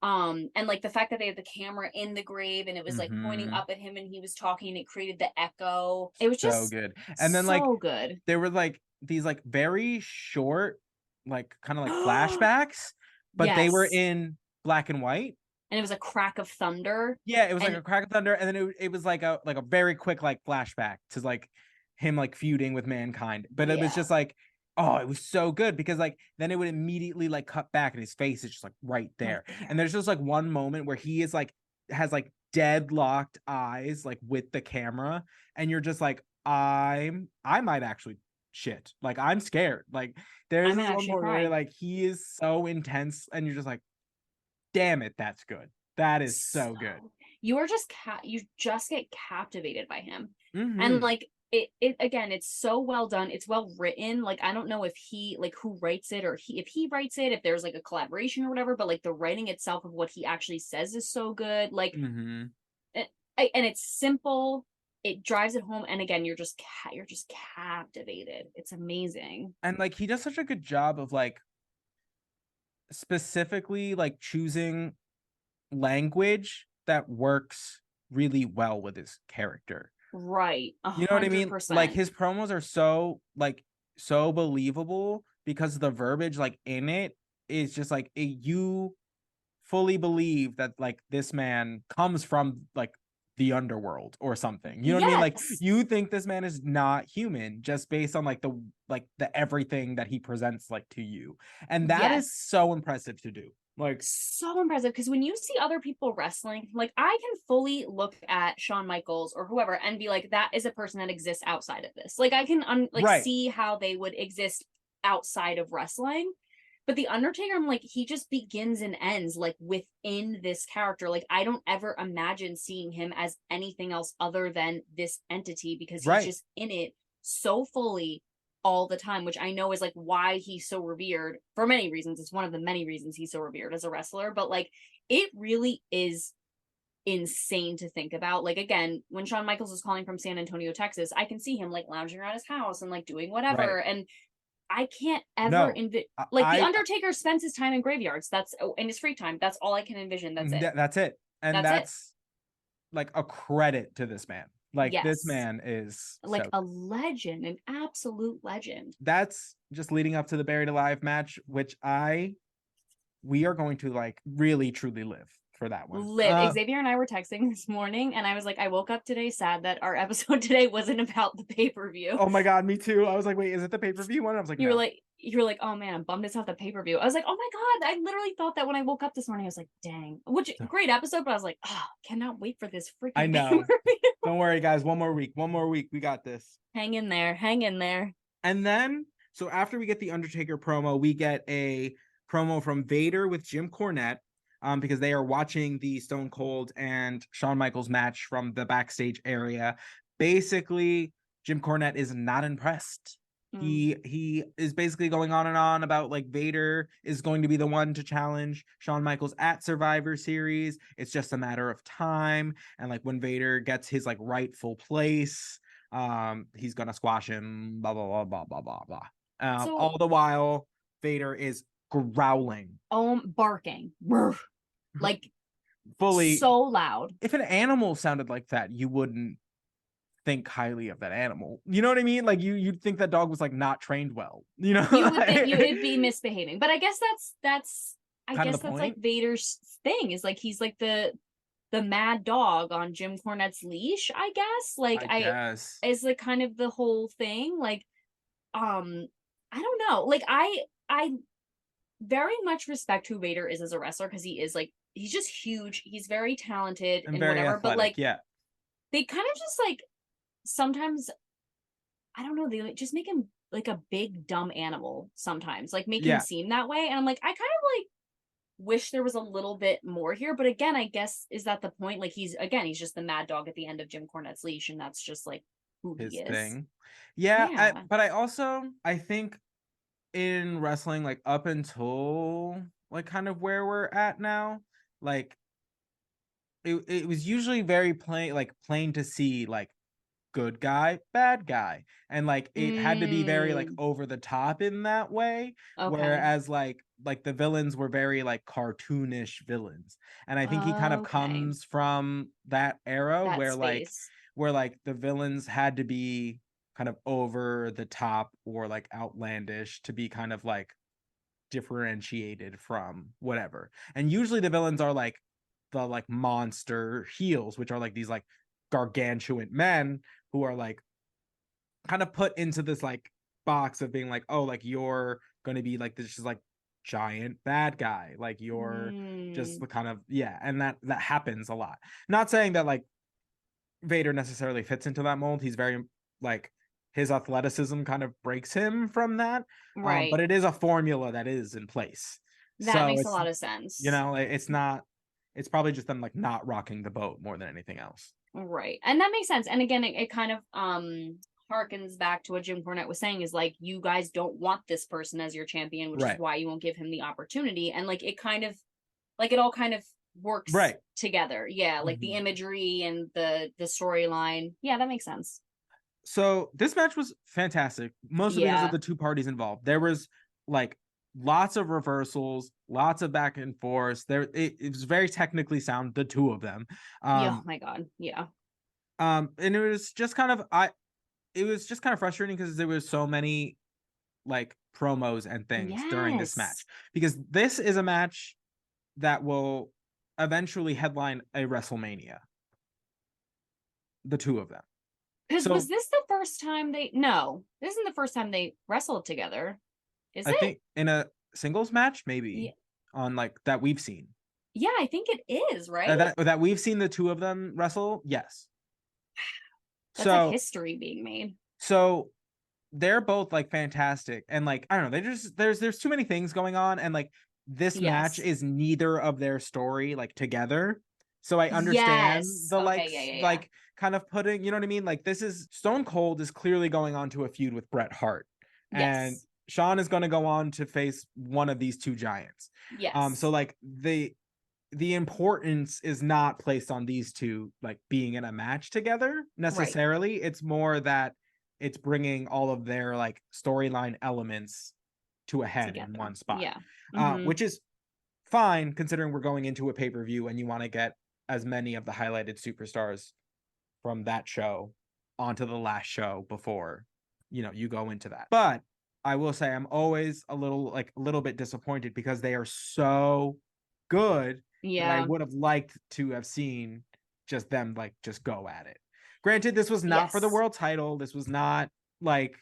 And like the fact that they had the camera in the grave and it was like pointing up at him and he was talking and it created the echo. It was just so good. And then like good. There were like these like very short like kind of like flashbacks, but they were in black and white, and it was a crack of thunder. Yeah, it was like a crack of thunder, and then it was like a very quick like flashback to like him like feuding with mankind, but it was just like Oh, it was so good because like then it would immediately like cut back and his face is just like right there. And there's just like one moment where he is like has like deadlocked eyes like with the camera, and you're just like, I might actually shit. Like I'm scared. Like there's I might this one actually point where cry. like he is so intense and you're just like, damn it, that's good. That is so good. You are just you just get captivated by him. And Mm-hmm. like it again, it's so well done, it's well written. Like I don't know if he like who writes it, or if he writes it, if there's like a collaboration or whatever, but like the writing itself of what he actually says is so good. Like Mm-hmm. and it's simple, it drives it home, and again you're just captivated. It's amazing. And like he does such a good job of like specifically like choosing language that works really well with his character. Right, a You know what I hundred mean? Like percent. his promos are so like so believable because the verbiage like in it is just like you fully believe that like this man comes from like the underworld or something. You know what I mean? Like Yes. you think this man is not human just based on like the everything that he presents like to you. And that is Yes. so impressive to do. Like So impressive, because when you see other people wrestling, like I can fully look at Shawn Michaels or whoever and be like, that is a person that exists outside of this. Like I can like right. see how they would exist outside of wrestling. But the Undertaker, I'm like, he just begins and ends like within this character. Like I don't ever imagine seeing him as anything else other than this entity, because he's Right. just in it so fully all the time, which I know is like why he's so revered for many reasons. It's one of the many reasons he's so revered as a wrestler, but like it really is insane to think about. Like again, when Shawn Michaels is calling from San Antonio, Texas, I can see him like lounging around his house and like doing Right. whatever. And I can't ever No. envision, I, like the I Undertaker spends his time in graveyards. That's in his free time. That's all I can envision. That's it. that's it. And That's it. that's like a credit to this man. Like this Yes. man is Like so a legend, an absolute legend. that's just leading up to the buried alive match, which we are going to like really truly live for that one. Live. Xavier and I were texting this morning, and I was like, I woke up today sad that our episode today wasn't about the pay-per-view. Oh my god, me too. I was like, wait, is it the pay-per-view one? I was like, You were no. like, you were like, oh man, I'm bummed it's not the pay-per-view. I was like, oh my god, I literally thought that when I woke up this morning. I was like, dang, which great episode, but I was like, oh, cannot wait for this I freaking know. pay-per-view. Don't worry, guys. One more week. One more week. We got this. Hang in there, hang in there. And then, so after we get the Undertaker promo, we get a promo from Vader with Jim Cornette, because they are watching the Stone Cold and Shawn Michaels match from the backstage area. Basically, Jim Cornette is not impressed. He is basically going on and on about like Vader is going to be the one to challenge Shawn Michaels at Survivor Series. It's just a matter of time, and like when Vader gets his like rightful place, he's gonna squash him, blah blah blah blah blah blah blah. So All the while Vader is growling, barking, like fully. so loud. If an animal sounded like that, you wouldn't think highly of that animal. You know what I mean? Like you'd think that dog was like not trained well. You know, You would think you would be misbehaving, but I guess that's I kind of guess the that's like point. Vader's thing, is like he's like the mad dog on Jim Cornette's leash, I guess. Like I I guess. is like kind of the whole thing. Like um I don't know. Like I very much respect who Vader is as a wrestler, because he is like he's just huge. He's very talented And and very whatever, but athletic. like Yeah. they kind of just like sometimes I don't know, they like just make him like a big dumb animal sometimes. Like make him Yeah. seem that way. And I'm like, I kind of like wish there was a little bit more here. But again, I guess is that the point? Like he's just the mad dog at the end of Jim Cornette's leash, and that's just like who he His is. thing. Yeah, Yeah. but I think in wrestling, like up until like kind of where we're at now, like it was usually very plain to see like good guy, bad guy. And like it had to be very like Mm, over the top in that way. okay. Whereas like the villains were very like cartoonish villains. And I think he kind of Okay. comes from that era That space. where like the villains had to be kind of over the top or like outlandish to be kind of like differentiated from whatever. And usually the villains are like the like monster heels, which are like these like gargantuan men who are like kind of put into this like box of being like, oh, like you're going to be like this just like giant bad guy, like you're just the kind of and that happens a lot. Not saying that like Vader necessarily fits into that mold. He's very like his athleticism kind of breaks him from that. Right. But it is a formula that is in place. That makes a lot of sense. You know, it's not, it's probably just them like not rocking the boat more than anything else. Right. And that makes sense. And again, it kind of harkens back to what Jim Cornette was saying, is like, you guys don't want this person as your champion, which is why you won't give him the opportunity. And like it kind of like it all kind of works together. Yeah, like the imagery and the storyline. Yeah, that makes sense. So this match was fantastic, mostly because of the two parties involved. There was like lots of reversals, lots of back and forth. It was very technically sound, the two of them. Oh my god, yeah. And it was just kind of frustrating because there was so many like promos and things during this match, because this is a match that will eventually headline a WrestleMania. The two of them. Because was this the first time they? No, this isn't the first time they wrestled together. Is it? I think in a singles match, maybe on like that we've seen. Yeah, I think it is, right? That we've seen the two of them wrestle. Yes. That's like history being made. So they're both like fantastic, and like I don't know, they just there's too many things going on, and like this match is neither of their story like together. So I understand the like kind of putting, you know what I mean? Like this is Stone Cold is clearly going on to a feud with Bret Hart. And Shawn is going to go on to face one of these two giants. Yes. So like the importance is not placed on these two like being in a match together necessarily. It's more that it's bringing all of their like storyline elements to a head in one spot. Yeah. Which is fine considering we're going into a pay-per-view and you want to get as many of the highlighted superstars from that show onto the last show before, you know, you go into that. But I will say I'm always a little bit disappointed because they are so good that I would have liked to have seen just them like just go at it. Granted, this was not for the world title. This was not like,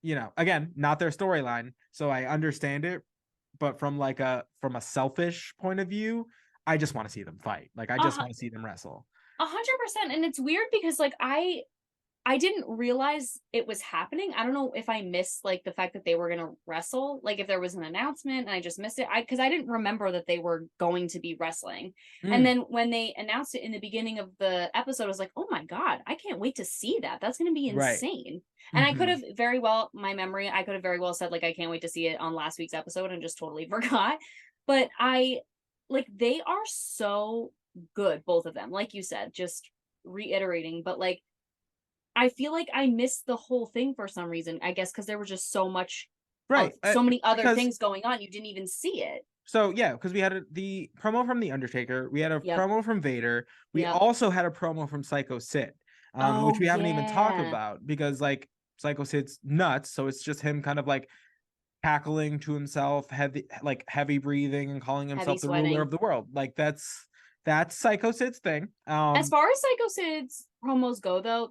you know, again, not their storyline. So I understand it. But from a selfish point of view, I just want to see them fight. Like I just want to see them wrestle. 100%. And it's weird because like I didn't realize it was happening. I don't know if I missed like the fact that they were going to wrestle, like if there was an announcement and I just missed it. Because I didn't remember that they were going to be wrestling. And then when they announced it in the beginning of the episode, I was like, oh my God, I can't wait to see that. That's going to be insane. And I could have very well, my memory, I could have very well said like, I can't wait to see it on last week's episode and just totally forgot. But they are so good, both of them. Like you said, just reiterating, but like, I feel like I missed the whole thing for some reason. I guess because there was just so much, so many other things going on. You didn't even see it. So yeah, because we had the promo from the Undertaker, we had a promo from Vader, we also had a promo from Psycho Sid, which we haven't even talked about because like Psycho Sid's nuts. So it's just him kind of like cackling to himself, heavy breathing and calling himself the ruler of the world. Like that's Psycho Sid's thing. As far as Psycho Sid's promos go, though,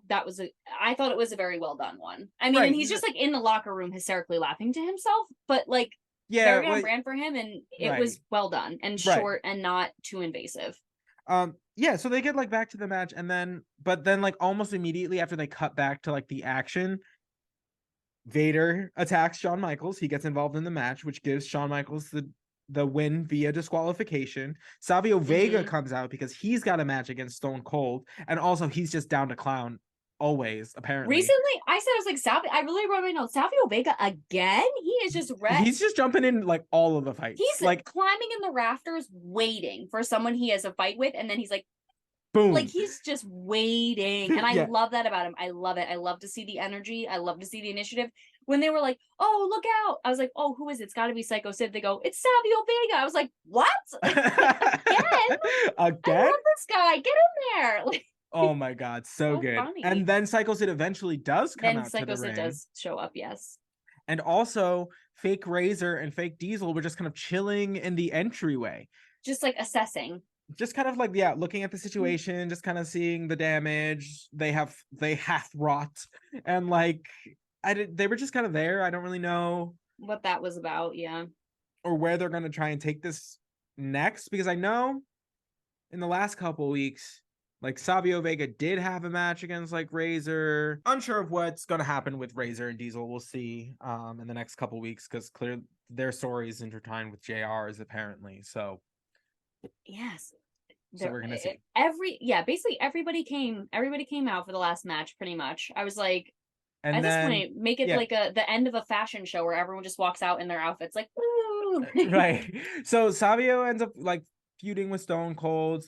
I thought it was a very well done one. I mean, and he's just like in the locker room hysterically laughing to himself, but like very on brand for him, and it was well done and short and not too invasive. So they get like back to the match, but then like almost immediately after they cut back to like the action, Vader attacks Shawn Michaels. He gets involved in the match, which gives Shawn Michaels the win via disqualification. Savio Vega comes out because he's got a match against Stone Cold, and also he's just down to clown always, apparently. Recently, I was like, I really wrote my notes. Savio Vega again? He is just he's just jumping in like all of the fights. He's like climbing in the rafters waiting for someone he has a fight with, and then he's like, boom. Like he's just waiting. And I love that about him. I love it. I love to see the energy. I love to see the initiative. When they were like, oh, look out. I was like, oh, who is it? It's got to be Psycho Sid. They go, it's Savio Vega. I was like, what? Again? I love this guy. Get in there. Like, oh my God. So good. Funny. And then Psycho Sid eventually does come out Psycho to the Sid ring. does show up, yes. And also Fake Razor and Fake Diesel were just kind of chilling in the entryway. Just like assessing. Just kind of like, looking at the situation, just kind of seeing the damage they have wrought, and like They were just kind of there. I don't really know what that was about. Yeah. Or where they're going to try and take this next, because I know in the last couple of weeks, like Savio Vega did have a match against like Razor. Unsure of what's going to happen with Razor and Diesel. We'll see in the next couple of weeks, because clearly their story is intertwined with JR's apparently. So yes. So we're gonna see. Basically everybody came out for the last match pretty much. I was like, and at then, this point, make it like the end of a fashion show where everyone just walks out in their outfits like, woo. Right. So Savio ends up like feuding with Stone Cold.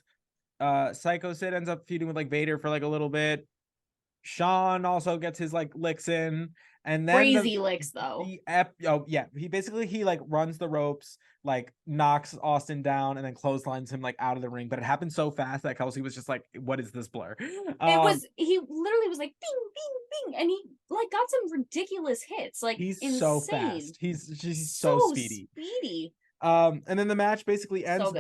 Psycho Sid ends up feuding with like Vader for like a little bit. Sean also gets his like licks in, and then crazy licks though. He like runs the ropes, like knocks Austin down, and then clotheslines him like out of the ring. But it happened so fast that Kelsey was just like, "What is this blur?" He literally was like bing bing bing, and he like got some ridiculous hits. Like he's insane. So fast. He's so speedy. And then the match basically ends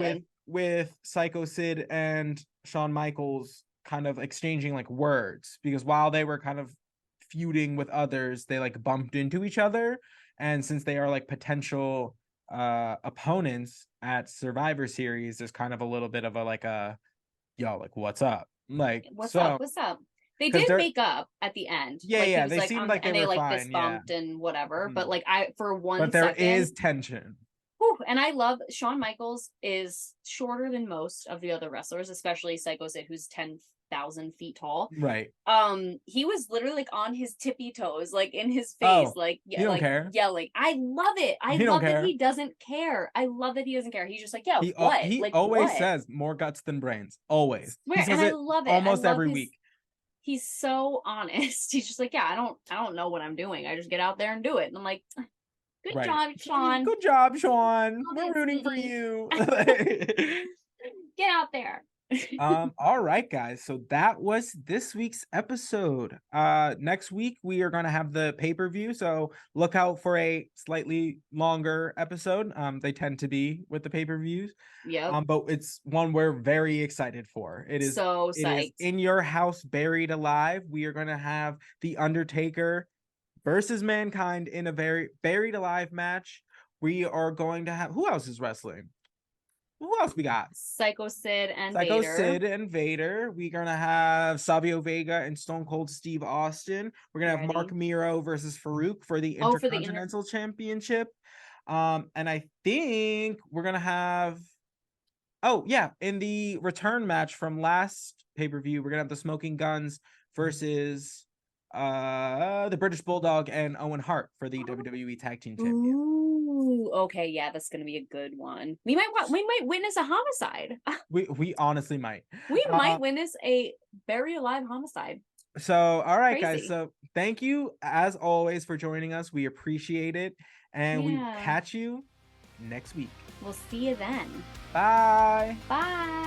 with Psycho Sid and Shawn Michaels kind of exchanging like words, because while they were kind of feuding with others, they like bumped into each other, and since they are like potential opponents at Survivor Series, there's kind of a little bit of a like what's up, like what's up they did make up at the end. They like, seemed like they were like fine, fist bumped and whatever, but like but there is tension. And I love Shawn Michaels is shorter than most of the other wrestlers, especially Psycho Sid, who's 10,000 feet tall. Right. He was literally like on his tippy toes, like in his face, he don't care. Yelling. I love it. I love that he doesn't care. I love that he doesn't care. He's just like, he always says more guts than brains. Always. He says, and I love it almost every week. He's so honest. He's just like, I don't know what I'm doing. I just get out there and do it. And I'm like, Good job, Sean. Good job, Sean. We're rooting for you. Get out there. All right, guys. So that was this week's episode. Next week we are going to have the pay-per-view, so look out for a slightly longer episode. They tend to be with the pay-per-views. Yeah. But it's one we're very excited for. It is so psyched. It is In Your House Buried Alive. We are going to have the Undertaker versus Mankind in a very buried alive match. We are going to have, who else is wrestling? Who else we got? Psycho Sid and Vader. We're gonna have Savio Vega and Stone Cold Steve Austin. We're gonna have Mark Miro versus Faarooq for the Intercontinental Championship. And I think we're gonna have in the return match from last pay-per-view, we're gonna have the Smoking Guns versus the British Bulldog and Owen Hart for the WWE Tag Team Champion. Ooh, okay, yeah, that's gonna be a good one. We might witness a homicide. we honestly might. We might witness a buried alive homicide. So, all right, guys. So, thank you as always for joining us. We appreciate it, and we catch you next week. We'll see you then. Bye. Bye.